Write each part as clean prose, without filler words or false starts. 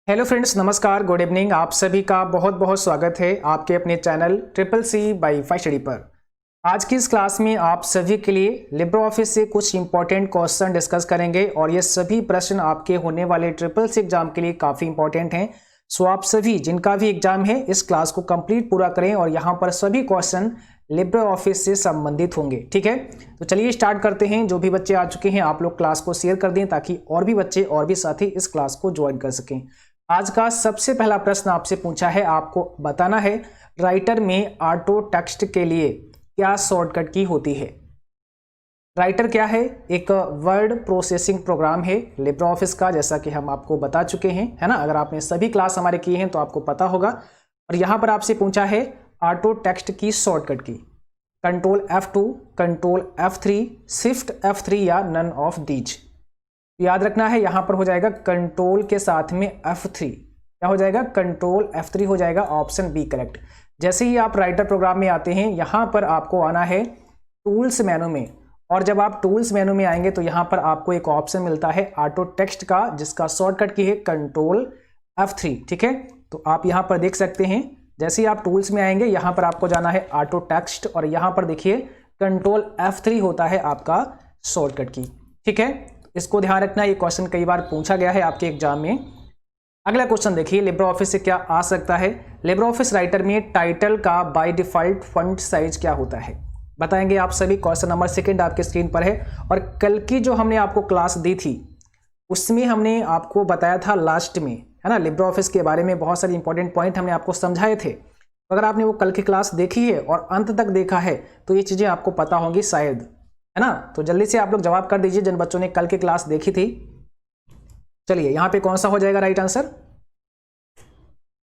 Hello friends, नमस्कार, good evening. आप सभी का बहुत बहुत स्वागत है आपके अपने channel triple C by fi study पर। आज की इस क्लास में आप सभी के लिए लिब्रे ऑफिस से कुछ इंपॉर्टेंट क्वेश्चन डिस्कस करेंगे और ये सभी प्रश्न आपके होने वाले ट्रिपल सी एग्जाम के लिए काफ़ी इंपॉर्टेंट हैं। सो आप सभी जिनका भी एग्जाम है इस क्लास को कंप्लीट पूरा करें और यहाँ पर सभी क्वेश्चन लिब्रे ऑफिस से संबंधित होंगे। ठीक है, तो चलिए स्टार्ट करते हैं। जो भी बच्चे आ चुके हैं आप लोग क्लास को शेयर कर दें ताकि और भी बच्चे और भी साथी इस क्लास को ज्वाइन कर सकें। आज का सबसे पहला प्रश्न आपसे पूछा है, आपको बताना है राइटर में ऑटो टेक्स्ट के लिए क्या शॉर्टकट की होती है। राइटर क्या है? एक वर्ड प्रोसेसिंग प्रोग्राम है लिब्रे ऑफिस का, जैसा कि हम आपको बता चुके हैं, है ना। अगर आपने सभी क्लास हमारे किए हैं तो आपको पता होगा। और यहाँ पर आपसे पूछा है ऑटो टेक्स्ट की शॉर्टकट की, control F2, control F3, shift F3 या नन ऑफ दीज। याद रखना है यहाँ पर हो जाएगा कंट्रोल के साथ में F3। क्या हो जाएगा? कंट्रोल F3 हो जाएगा, ऑप्शन बी करेक्ट। जैसे ही आप राइटर प्रोग्राम में आते हैं यहाँ पर आपको आना है टूल्स मेनू में, और जब आप टूल्स मेनू में आएंगे तो यहाँ पर आपको एक ऑप्शन मिलता है ऑटो टेक्स्ट का, जिसका शॉर्टकट की है कंट्रोल F3। ठीक है, तो आप यहाँ पर देख सकते हैं जैसे ही आप टूल्स में आएंगे यहाँ पर आपको जाना है ऑटो टेक्स्ट और यहाँ पर देखिए कंट्रोल F3 होता है आपका शॉर्टकट की। ठीक है, इसको ध्यान रखना, ये क्वेश्चन कई बार पूछा गया है आपके एग्जाम में। अगला क्वेश्चन देखिए, लिब्रे ऑफिस से क्या आ सकता है। लिब्रे ऑफिस राइटर में टाइटल का बाय डिफॉल्ट फॉन्ट साइज क्या होता है, बताएंगे आप सभी। क्वेश्चन नंबर 2 आपके स्क्रीन पर है। और कल की जो हमने आपको क्लास दी थी उसमें हमने आपको बताया था लास्ट में, है ना, लिब्रे ऑफिस के बारे में बहुत सारे इंपॉर्टेंट पॉइंट हमने आपको समझाए थे। अगर आपने वो कल की क्लास देखी है और अंत तक देखा है तो ये चीज़ें आपको पता होंगी शायद, है ना। तो जल्दी से आप लोग जवाब कर दीजिए जिन बच्चों ने कल की क्लास देखी थी। चलिए यहाँ पे कौन सा हो जाएगा राइट आंसर?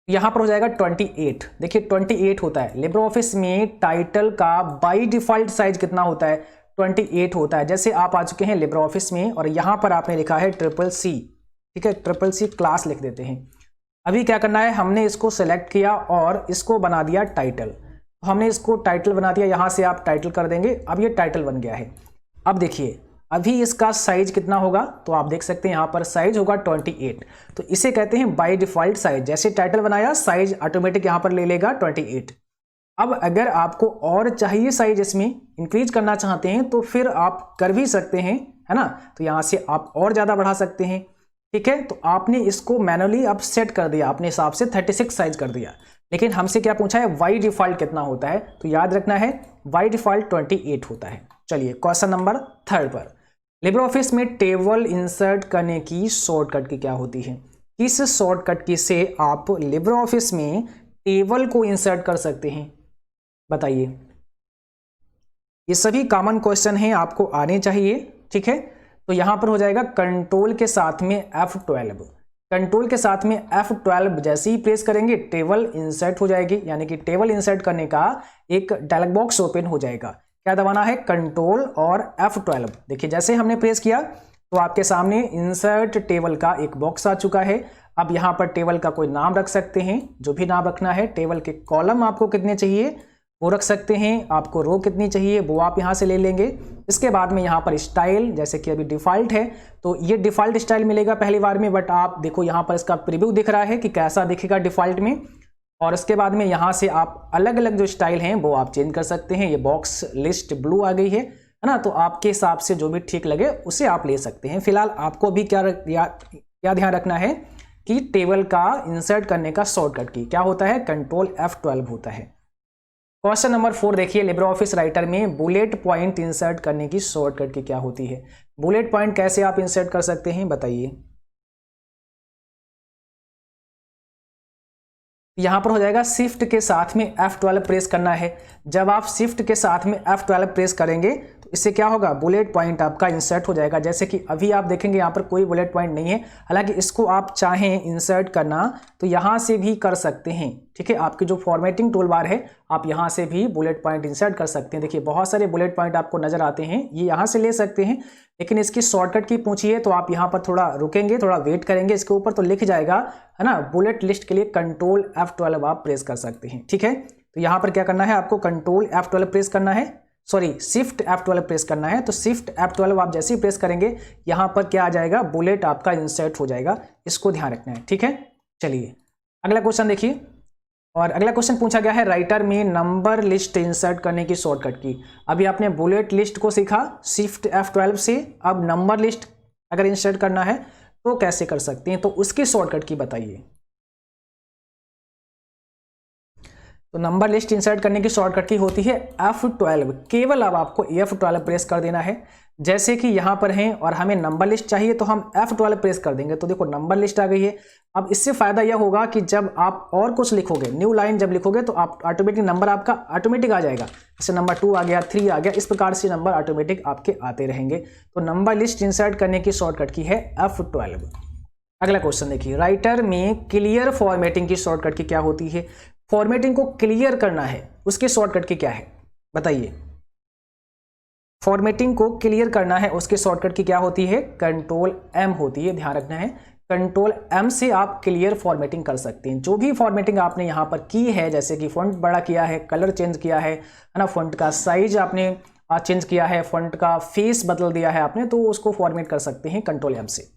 यहाँ पर हो जाएगा 28। देखिए 28 होता है लिब्रे ऑफिस में। टाइटल का बाय डिफॉल्ट साइज कितना होता है? 28 होता है। जैसे आप आ चुके हैं लिब्रे ऑफिस में और यहाँ पर आपने लिखा है ट्रिपल सी। ठीक है, ट्रिपल सी क्लास लिख देते हैं। अभी क्या करना है, हमने इसको सेलेक्ट किया और इसको बना दिया टाइटल। हमने इसको टाइटल बना दिया, यहाँ से आप टाइटल कर देंगे। अब ये टाइटल बन गया है। अब देखिए अभी इसका साइज कितना होगा, तो आप देख सकते हैं यहाँ पर साइज होगा 28। तो इसे कहते हैं बाय डिफॉल्ट साइज। जैसे टाइटल बनाया साइज ऑटोमेटिक यहाँ पर ले लेगा 28। अब अगर आपको और चाहिए साइज इसमें इंक्रीज करना चाहते हैं तो फिर आप कर भी सकते हैं, है ना। तो यहाँ से आप और ज़्यादा बढ़ा सकते हैं। ठीक है, तो आपने इसको मैनुअली अब सेट कर दिया, अपने हिसाब से 36 साइज कर दिया। लेकिन हमसे क्या पूछा है, वाई डिफॉल्ट कितना होता है, तो याद रखना है वाई डिफॉल्ट 28 होता है। चलिए क्वेश्चन नंबर 3 पर, लिब्रे ऑफिस में टेबल इंसर्ट करने की शॉर्टकट की क्या होती है। किस शॉर्टकट की से आप लिब्रे ऑफिस में टेबल को इंसर्ट कर सकते हैं, बताइए। ये सभी कॉमन क्वेश्चन हैं, आपको आने चाहिए। ठीक है, तो यहां पर हो जाएगा कंट्रोल के साथ में F12। कंट्रोल के साथ में F12 जैसे ही प्रेस करेंगे टेबल इंसर्ट हो जाएगी, यानी कि टेबल इंसर्ट करने का एक डायलॉग बॉक्स ओपन हो जाएगा। क्या दबाना है? कंट्रोल और F12। देखिए जैसे हमने प्रेस किया तो आपके सामने इंसर्ट टेबल का एक बॉक्स आ चुका है। अब यहाँ पर टेबल का कोई नाम रख सकते हैं, जो भी नाम रखना है। टेबल के कॉलम आपको कितने चाहिए वो रख सकते हैं, आपको रो कितनी चाहिए वो आप यहाँ से ले लेंगे। इसके बाद में यहाँ पर स्टाइल, जैसे कि अभी डिफ़ॉल्ट है तो ये डिफ़ॉल्ट स्टाइल मिलेगा पहली बार में, बट आप देखो यहाँ पर इसका प्रीव्यू दिख रहा है कि कैसा दिखेगा डिफ़ॉल्ट में। और उसके बाद में यहाँ से आप अलग अलग जो स्टाइल हैं वो आप चेंज कर सकते हैं। ये बॉक्स लिस्ट ब्लू आ गई है ना, तो आपके हिसाब से जो भी ठीक लगे उसे आप ले सकते हैं। फिलहाल आपको भी क्या ध्यान रखना है कि टेबल का इंसर्ट करने का शॉर्टकट की क्या होता है, कंट्रोल F12 होता है। क्वेश्चन नंबर 4 देखिए, लिब्रे ऑफिस राइटर में बुलेट पॉइंट इंसर्ट करने की शॉर्टकट की क्या होती है। बुलेट पॉइंट कैसे आप इंसर्ट कर सकते हैं, बताइए। यहाँ पर हो जाएगा शिफ्ट के साथ में F12 प्रेस करना है। जब आप शिफ्ट के साथ में F12 प्रेस करेंगे तो इससे क्या होगा, बुलेट पॉइंट आपका इंसर्ट हो जाएगा। जैसे कि अभी आप देखेंगे यहाँ पर कोई बुलेट पॉइंट नहीं है, हालांकि इसको आप चाहें इंसर्ट करना तो यहाँ से भी कर सकते हैं। ठीक है, आपकी जो फॉर्मेटिंग टूल बार है आप यहाँ से भी बुलेट पॉइंट इंसर्ट कर सकते हैं। देखिए बहुत सारे बुलेट पॉइंट आपको नजर आते हैं, ये यहाँ से ले सकते हैं। लेकिन इसकी शॉर्टकट की पूछिए तो आप यहाँ पर थोड़ा रुकेंगे, थोड़ा वेट करेंगे, इसके ऊपर तो लिख जाएगा, है ना। बुलेट लिस्ट के लिए कंट्रोल F12 आप प्रेस कर सकते हैं। ठीक है, तो यहाँ पर क्या करना है, आपको कंट्रोल F12 प्रेस करना है, सॉरी शिफ्ट F12 प्रेस करना है। तो शिफ्ट F12 आप जैसे ही प्रेस करेंगे यहाँ पर क्या आ जाएगा, बुलेट आपका इंसर्ट हो जाएगा। इसको ध्यान रखना है। ठीक है, चलिए अगला क्वेश्चन देखिए, और अगला क्वेश्चन पूछा गया है राइटर में नंबर लिस्ट इंसर्ट करने की शॉर्टकट की। अभी आपने बुलेट लिस्ट को सीखा शिफ्ट F12 से, अब नंबर लिस्ट अगर इंसर्ट करना है तो कैसे कर सकते हैं, तो उसकी शॉर्टकट की बताइए। तो नंबर लिस्ट इंसर्ट करने की शॉर्टकट की होती है F12। केवल अब आपको F12 प्रेस कर देना है। जैसे कि यहाँ पर हैं और हमें नंबर लिस्ट चाहिए तो हम F12 प्रेस कर देंगे, तो देखो नंबर लिस्ट आ गई है। अब इससे फायदा यह होगा कि जब आप और कुछ लिखोगे, न्यू लाइन जब लिखोगे तो आप ऑटोमेटिक नंबर आपका ऑटोमेटिक आ जाएगा। जैसे नंबर 2 आ गया, 3 आ गया, इस प्रकार से नंबर ऑटोमेटिक आपके आते रहेंगे। तो नंबर लिस्ट इंसर्ट करने की शॉर्टकट की है F12। अगला क्वेश्चन देखिए, राइटर में क्लियर फॉर्मेटिंग की शॉर्टकट की क्या होती है। फॉर्मेटिंग को क्लियर करना है, उसकी शॉर्टकट की क्या है बताइए। फॉर्मेटिंग को क्लियर करना है, उसके शॉर्टकट की क्या होती है, कंट्रोल M होती है, ध्यान रखना है। कंट्रोल M से आप क्लियर फॉर्मेटिंग कर सकते हैं। जो भी फॉर्मेटिंग आपने यहाँ पर की है, जैसे कि फॉन्ट बड़ा किया है, कलर चेंज किया है ना, फॉन्ट का साइज आपने चेंज किया है, फॉन्ट का फेस बदल दिया है आपने, तो उसको फॉर्मेट कर सकते हैं कंट्रोल M से।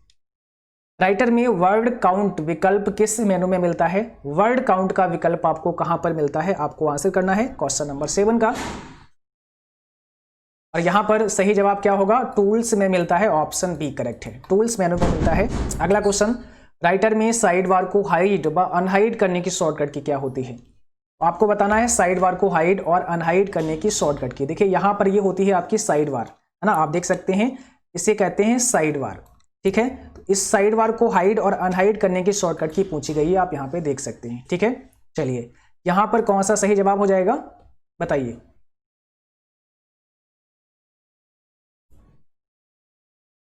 राइटर में वर्ड काउंट विकल्प किस मेनू में मिलता है। वर्ड काउंट का विकल्प आपको कहां पर मिलता है, आपको आंसर करना है क्वेश्चन नंबर 7 का। और यहां पर सही जवाब क्या होगा, टूल्स में मिलता है, ऑप्शन बी करेक्ट है, टूल्स मेनू में मिलता है। अगला क्वेश्चन, राइटर में साइड बार को हाइड व अनहाइड करने की शॉर्टकट की क्या होती है। आपको बताना है साइड बार को हाइड और अनहाइड करने की शॉर्टकट की। देखिए यहां पर ये होती है आपकी साइड बार, है ना, आप देख सकते हैं, इसे कहते हैं साइड बार, ठीक है। तो इस साइड बार को हाइड और अनहाइड करने की शॉर्टकट की पूछी गई है, आप यहाँ पे देख सकते हैं, ठीक है। चलिए यहां पर कौन सा सही जवाब हो जाएगा बताइए।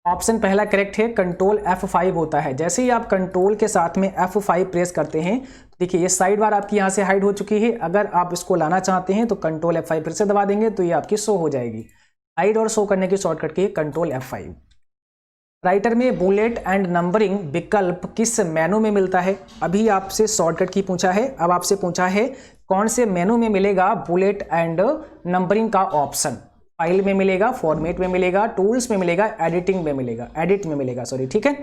ऑप्शन पहला करेक्ट है, कंट्रोल F5 होता है। जैसे ही आप कंट्रोल के साथ में F5 प्रेस करते हैं, देखिए ये साइड बार आपकी यहाँ से हाइड हो चुकी है। अगर आप इसको लाना चाहते हैं तो कंट्रोल F5 फिर से दबा देंगे तो ये आपकी शो हो जाएगी। हाइड और शो करने की शॉर्टकट की कंट्रोल F5। राइटर में बुलेट एंड नंबरिंग विकल्प किस मेनू में मिलता है। अभी आपसे शॉर्टकट की पूछा है, अब आपसे पूछा है कौन से मेनू में मिलेगा बुलेट एंड नंबरिंग का ऑप्शन। फाइल में मिलेगा, फॉर्मेट में मिलेगा, टूल्स में मिलेगा, एडिटिंग में मिलेगा, एडिट में मिलेगा, सॉरी, ठीक है।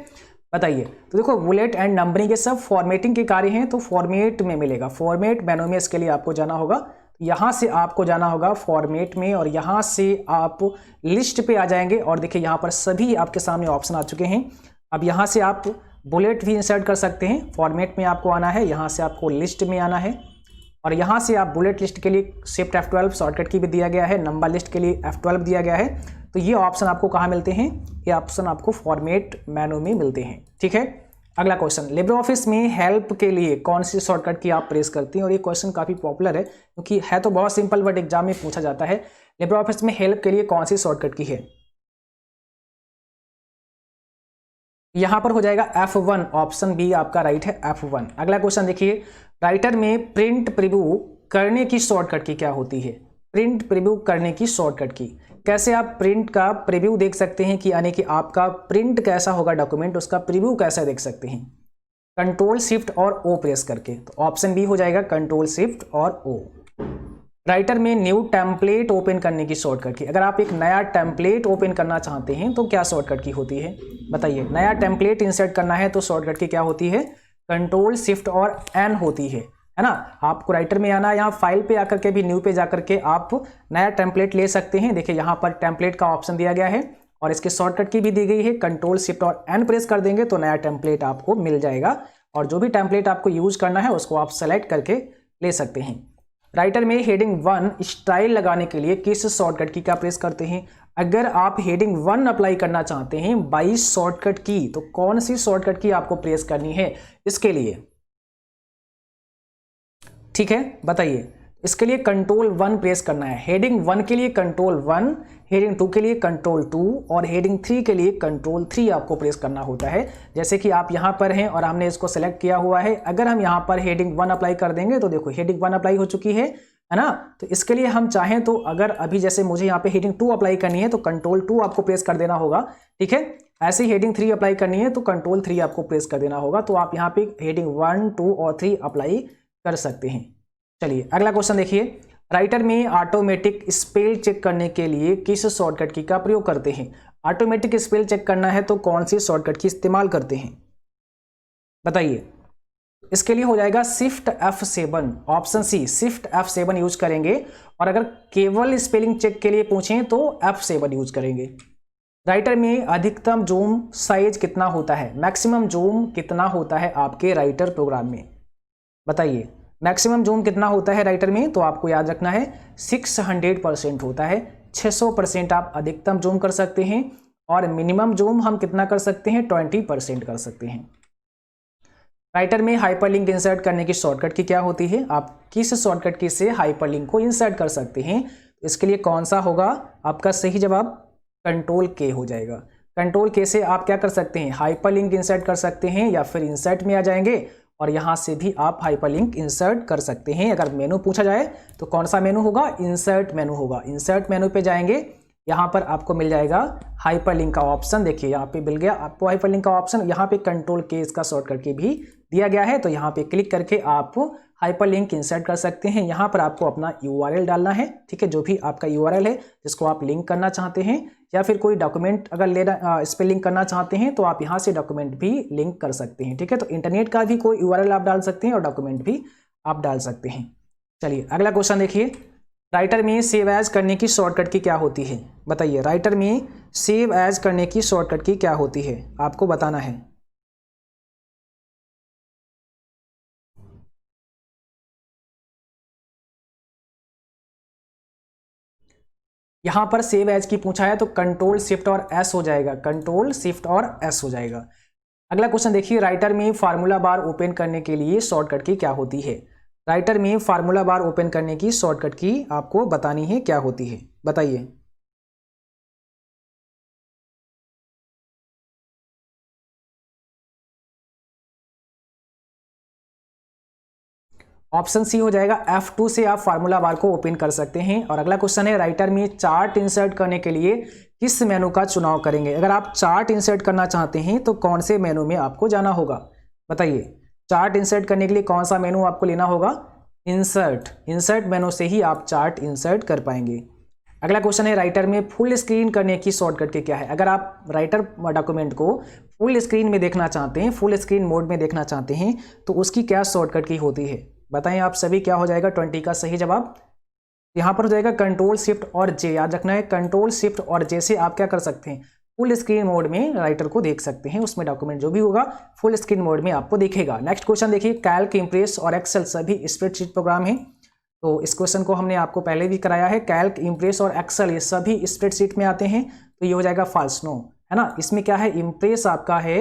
बताइए, तो देखो बुलेट एंड नंबरिंग ये सब फॉर्मेटिंग के कार्य हैं, तो फॉर्मेट में मिलेगा। फॉर्मेट मेनू में इसके लिए आपको जाना होगा, यहाँ से आपको जाना होगा फॉर्मेट में, और यहाँ से आप लिस्ट पे आ जाएंगे। और देखिए यहाँ पर सभी आपके सामने ऑप्शन आ चुके हैं। अब यहाँ से आप बुलेट भी इंसर्ट कर सकते हैं, फॉर्मेट में आपको आना है, यहाँ से आपको लिस्ट में आना है, और यहाँ से आप बुलेट लिस्ट के लिए शिफ्ट F12 शॉर्टकट की भी दिया गया है, नंबर लिस्ट के लिए F12 दिया गया है। तो ये ऑप्शन आपको कहाँ मिलते हैं, ये ऑप्शन आपको फॉर्मेट मेनू में मिलते हैं, ठीक है। अगला क्वेश्चन, लिब्रे ऑफिस में हेल्प के लिए कौन सी शॉर्टकट की आप प्रेस करती हैं। और ये क्वेश्चन काफ़ी पॉपुलर है, क्योंकि है तो बहुत सिंपल बट एग्जाम में पूछा जाता है। लिब्रे ऑफिस में हेल्प के लिए कौन सी शॉर्टकट की है। यहाँ पर हो जाएगा F1, ऑप्शन बी आपका राइट है, F1। अगला क्वेश्चन देखिए, राइटर में प्रिंट प्रीव्यू करने की शॉर्टकट की क्या होती है। प्रिंट प्रीव्यू करने की शॉर्टकट की, कैसे आप प्रिंट का प्रीव्यू देख सकते हैं, कि यानी कि आपका प्रिंट कैसा होगा डॉक्यूमेंट, उसका प्रीव्यू कैसा देख सकते हैं। कंट्रोल शिफ्ट और ओ प्रेस करके, तो ऑप्शन बी हो जाएगा कंट्रोल शिफ्ट और ओ। राइटर में न्यू टेम्पलेट ओपन करने की शॉर्टकट की, अगर आप एक नया टेम्पलेट ओपन करना चाहते हैं तो क्या शॉर्टकट की होती है बताइए। नया टेम्पलेट इंसर्ट करना है तो शॉर्टकट की क्या होती है, कंट्रोल शिफ्ट और एन होती है ना। आपको राइटर में आना, यहाँ फाइल पे आकर के भी न्यू पे जाकर के आप नया टेम्पलेट ले सकते हैं। देखिए यहाँ पर टेम्पलेट का ऑप्शन दिया गया है और इसके शॉर्टकट की भी दी गई है, कंट्रोल शिफ्ट और एन प्रेस कर देंगे तो नया टेम्पलेट आपको मिल जाएगा, और जो भी टेम्पलेट आपको यूज करना है उसको आप सेलेक्ट करके ले सकते हैं। राइटर में हेडिंग 1 स्टाइल लगाने के लिए किस शॉर्टकट की क्या प्रेस करते हैं। अगर आप हेडिंग 1 अप्लाई करना चाहते हैं बाई शॉर्टकट की, तो कौन सी शॉर्टकट की आपको प्रेस करनी है इसके लिए, ठीक है बताइए। इसके लिए कंट्रोल 1 प्रेस करना है। हेडिंग 1 के लिए कंट्रोल 1, हेडिंग 2 के लिए कंट्रोल 2 और हेडिंग 3 के लिए कंट्रोल 3 आपको प्रेस करना होता है। जैसे कि आप यहाँ पर हैं और हमने इसको सेलेक्ट किया हुआ है, अगर हम यहाँ पर हेडिंग 1 अप्लाई कर देंगे तो देखो हेडिंग 1 अप्लाई हो चुकी है ना। तो इसके लिए हम चाहें तो, अगर अभी जैसे मुझे यहाँ पे हेडिंग 2 अप्लाई करनी है तो कंट्रोल 2 आपको प्रेस कर देना होगा, ठीक है। ऐसे ही हेडिंग 3 अप्लाई करनी है तो कंट्रोल 3 आपको प्रेस कर देना होगा। तो आप यहाँ पे हेडिंग 1, 2 और 3 अप्लाई कर सकते हैं। चलिए अगला क्वेश्चन देखिए, राइटर में ऑटोमेटिक स्पेल चेक करने के लिए किस शॉर्टकट की का प्रयोग करते हैं। ऑटोमेटिक स्पेल चेक करना है तो कौन सी शॉर्टकट की इस्तेमाल करते हैं बताइए। इसके लिए हो जाएगा shift F7, option C shift F7 use करेंगे। और अगर केवल स्पेलिंग चेक के लिए पूछें तो F7 यूज करेंगे। राइटर में अधिकतम जूम साइज कितना होता है, मैक्सिमम जूम कितना होता है आपके राइटर प्रोग्राम में, बताइए। मैक्सिमम जूम कितना होता है राइटर में, तो आपको याद रखना है 600% होता है। 600% आप अधिकतम जूम कर सकते हैं और मिनिमम जूम हम कितना कर सकते हैं, 20% कर सकते हैं। राइटर में हाइपरलिंक इंसर्ट करने की शॉर्टकट की क्या होती है, आप किस शॉर्टकट की से हाइपरलिंक को इंसर्ट कर सकते हैं। इसके लिए कौन सा होगा आपका सही जवाब, कंट्रोल के हो जाएगा। कंट्रोल के से आप क्या कर सकते हैं, हाइपरलिंक इंसर्ट कर सकते हैं, या फिर इंसर्ट में आ जाएंगे और यहाँ से भी आप हाइपरलिंक इंसर्ट कर सकते हैं। अगर मेनू पूछा जाए तो कौन सा मेनू होगा, इंसर्ट मेनू होगा। इंसर्ट मेनू पे जाएंगे, यहाँ पर आपको मिल जाएगा हाइपरलिंक का ऑप्शन। देखिए यहाँ पे मिल गया आपको हाइपरलिंक का ऑप्शन, यहाँ पे कंट्रोल के इसका शॉर्टकट की भी दिया गया है। तो यहाँ पे क्लिक करके आप हाइपरलिंक इंसर्ट कर सकते हैं। यहाँ पर आपको अपना URL डालना है, ठीक है, जो भी आपका URL है जिसको आप लिंक करना चाहते हैं, या फिर कोई डॉक्यूमेंट अगर लेना इस पर लिंक करना चाहते हैं तो आप यहाँ से डॉक्यूमेंट भी लिंक कर सकते हैं, ठीक है। तो इंटरनेट का भी कोई URL आप डाल सकते हैं और डॉक्यूमेंट भी आप डाल सकते हैं। चलिए अगला क्वेश्चन देखिए, राइटर में सेव एज करने की शॉर्टकट की क्या होती है, बताइए। राइटर में सेव एज करने की शॉर्टकट की क्या होती है, आपको बताना है। यहां पर सेव एज की पूछा है तो कंट्रोल शिफ्ट और एस हो जाएगा, कंट्रोल शिफ्ट और एस हो जाएगा। अगला क्वेश्चन देखिए, राइटर में फार्मूला बार ओपन करने के लिए शॉर्टकट की क्या होती है। राइटर में फार्मूला बार ओपन करने की शॉर्टकट की आपको बतानी है क्या होती है, बताइए। ऑप्शन सी हो जाएगा, F2 से आप फार्मूला बार को ओपन कर सकते हैं। और अगला क्वेश्चन है, राइटर में चार्ट इंसर्ट करने के लिए किस मेनू का चुनाव करेंगे। अगर आप चार्ट इंसर्ट करना चाहते हैं तो कौन से मेनू में आपको जाना होगा, बताइए। चार्ट इंसर्ट करने के लिए कौन सा मेनू आपको लेना होगा, इंसर्ट। इंसर्ट मेनू से ही आप चार्ट इंसर्ट कर पाएंगे। अगला क्वेश्चन है, राइटर में फुल स्क्रीन करने की शॉर्टकट की क्या है। अगर आप राइटर डॉक्यूमेंट को फुल स्क्रीन में देखना चाहते हैं, फुल स्क्रीन मोड में देखना चाहते हैं, तो उसकी क्या शॉर्टकट की होती है, बताएं आप सभी। क्या हो जाएगा 20 का सही जवाब, यहाँ पर हो जाएगा कंट्रोल शिफ्ट और जे। याद रखना है कंट्रोल शिफ्ट और जे से आप क्या कर सकते हैं, फुल स्क्रीन मोड में राइटर को देख सकते हैं। उसमें डॉक्यूमेंट जो भी होगा फुल स्क्रीन मोड में आपको दिखेगा। नेक्स्ट क्वेश्चन देखिए, कैल्क, इंप्रेस और एक्सेल सभी स्प्रेडशीट प्रोग्राम हैं। तो इस क्वेश्चन को हमने आपको पहले भी कराया है। कैल्क, इंप्रेस और एक्सेल ये सभी स्प्रेडशीट में आते हैं, तो ये हो जाएगा फॉल्स, नो, है ना। इसमें क्या है, इंप्रेस आपका है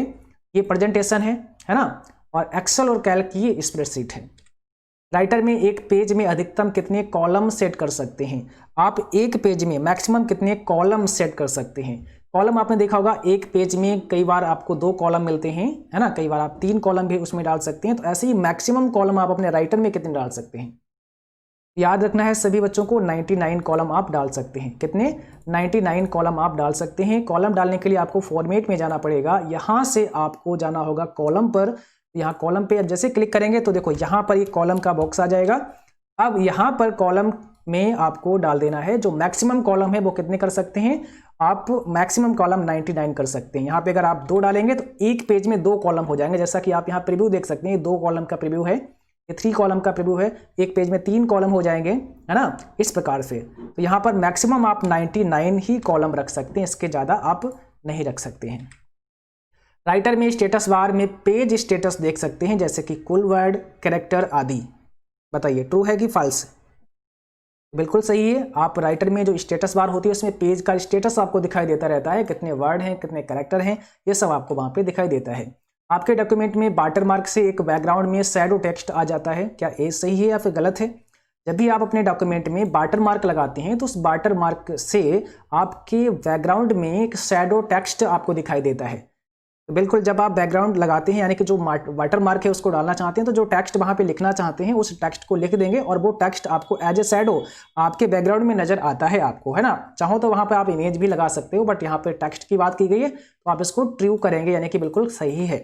ये प्रेजेंटेशन है ना, और एक्सेल और कैल्क ये स्प्रेडशीट है। राइटर में एक पेज में अधिकतम कितने कॉलम सेट कर सकते हैं। आप एक पेज में मैक्सिमम कितने कॉलम सेट कर सकते हैं। कॉलम आपने देखा होगा, एक पेज में कई बार आपको 2 कॉलम मिलते हैं, है ना, कई बार आप 3 कॉलम भी उसमें डाल सकते हैं। तो ऐसे ही मैक्सिमम कॉलम आप अपने राइटर में कितने डाल सकते हैं, याद रखना है सभी बच्चों को, 99 कॉलम आप डाल सकते हैं। कितने, 99 कॉलम आप डाल सकते हैं। कॉलम डालने के लिए आपको फॉर्मेट में जाना पड़ेगा, यहाँ से आपको जाना होगा कॉलम पर। यहाँ कॉलम पे जैसे क्लिक करेंगे तो देखो यहाँ पर एक कॉलम का बॉक्स आ जाएगा। अब यहाँ पर कॉलम में आपको डाल देना है जो मैक्सिमम कॉलम है वो कितने कर सकते हैं आप, मैक्सिमम कॉलम 99 कर सकते हैं। यहाँ पे अगर आप 2 डालेंगे तो एक पेज में 2 कॉलम हो जाएंगे। जैसा कि आप यहाँ प्रीव्यू देख सकते हैं, 2 कॉलम का प्रीव्यू है, ये 3 कॉलम का प्रीव्यू है, एक पेज में 3 कॉलम हो जाएंगे, है ना, इस प्रकार से। तो यहाँ पर मैक्सिमम आप 99 ही कॉलम रख सकते हैं, इसके ज़्यादा आप नहीं रख सकते हैं। राइटर में स्टेटस बार में पेज स्टेटस देख सकते हैं, जैसे कि कुल वर्ड, कैरेक्टर आदि। बताइए ट्रू है कि फॉल्स। बिल्कुल सही है। आप राइटर में जो स्टेटस बार होती है उसमें पेज का स्टेटस आपको दिखाई देता रहता है, कितने वर्ड हैं, कितने कैरेक्टर हैं, ये सब आपको वहाँ पे दिखाई देता है। आपके डॉक्यूमेंट में वाटरमार्क से एक बैकग्राउंड में शैडो टेक्स्ट आ जाता है, क्या ये सही है या फिर गलत है। जब भी आप अपने डॉक्यूमेंट में वाटरमार्क लगाते हैं तो उस वाटरमार्क से आपके बैकग्राउंड में एक शैडो टेक्स्ट आपको दिखाई देता है। तो बिल्कुल जब आप बैकग्राउंड लगाते हैं, यानी कि जो वाटरमार्क है उसको डालना चाहते हैं, तो जो टेक्स्ट वहाँ पे लिखना चाहते हैं उस टेक्स्ट को लिख देंगे और वो टेक्स्ट आपको एज ए शैडो आपके बैकग्राउंड में नजर आता है आपको, है ना। चाहो तो वहाँ पे आप इमेज भी लगा सकते हो, बट यहाँ पे टेक्स्ट की बात की गई है तो आप इसको ट्रू करेंगे, यानी कि बिल्कुल सही है।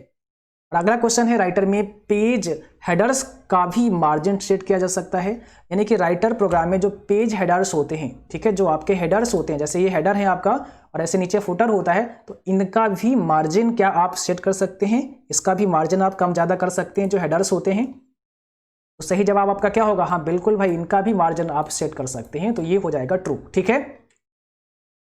और अगला क्वेश्चन है, राइटर में पेज हेडर्स का भी मार्जिन सेट किया जा सकता है। यानी कि राइटर प्रोग्राम में जो पेज हेडर्स होते हैं, ठीक है, जो आपके हेडर्स होते हैं, जैसे ये हेडर है आपका और ऐसे नीचे फुटर होता है, तो इनका भी मार्जिन क्या आप सेट कर सकते हैं, इसका भी मार्जिन आप कम ज़्यादा कर सकते हैं जो हेडर्स होते हैं। तो सही जवाब आपका क्या होगा, हाँ बिल्कुल भाई, इनका भी मार्जिन आप सेट कर सकते हैं, तो ये हो जाएगा ट्रू। ठीक है,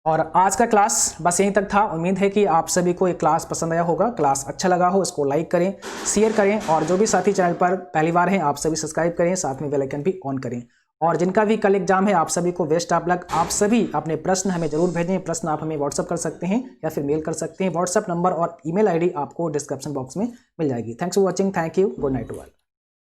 और आज का क्लास बस यहीं तक था। उम्मीद है कि आप सभी को ये क्लास पसंद आया होगा। क्लास अच्छा लगा हो इसको लाइक करें, शेयर करें, और जो भी साथी चैनल पर पहली बार हैं आप सभी सब्सक्राइब करें, साथ में बेल आइकन भी ऑन करें। और जिनका भी कल एग्जाम है आप सभी को बेस्ट ऑफ लक। आप सभी अपने प्रश्न हमें जरूर भेजें। प्रश्न आप हमें व्हाट्सअप कर सकते हैं या फिर मेल कर सकते हैं। व्हाट्सअप नंबर और ईमेल आईडी आपको डिस्क्रिप्शन बॉक्स में मिल जाएगी। Thanks for watching, thank you, good night to all.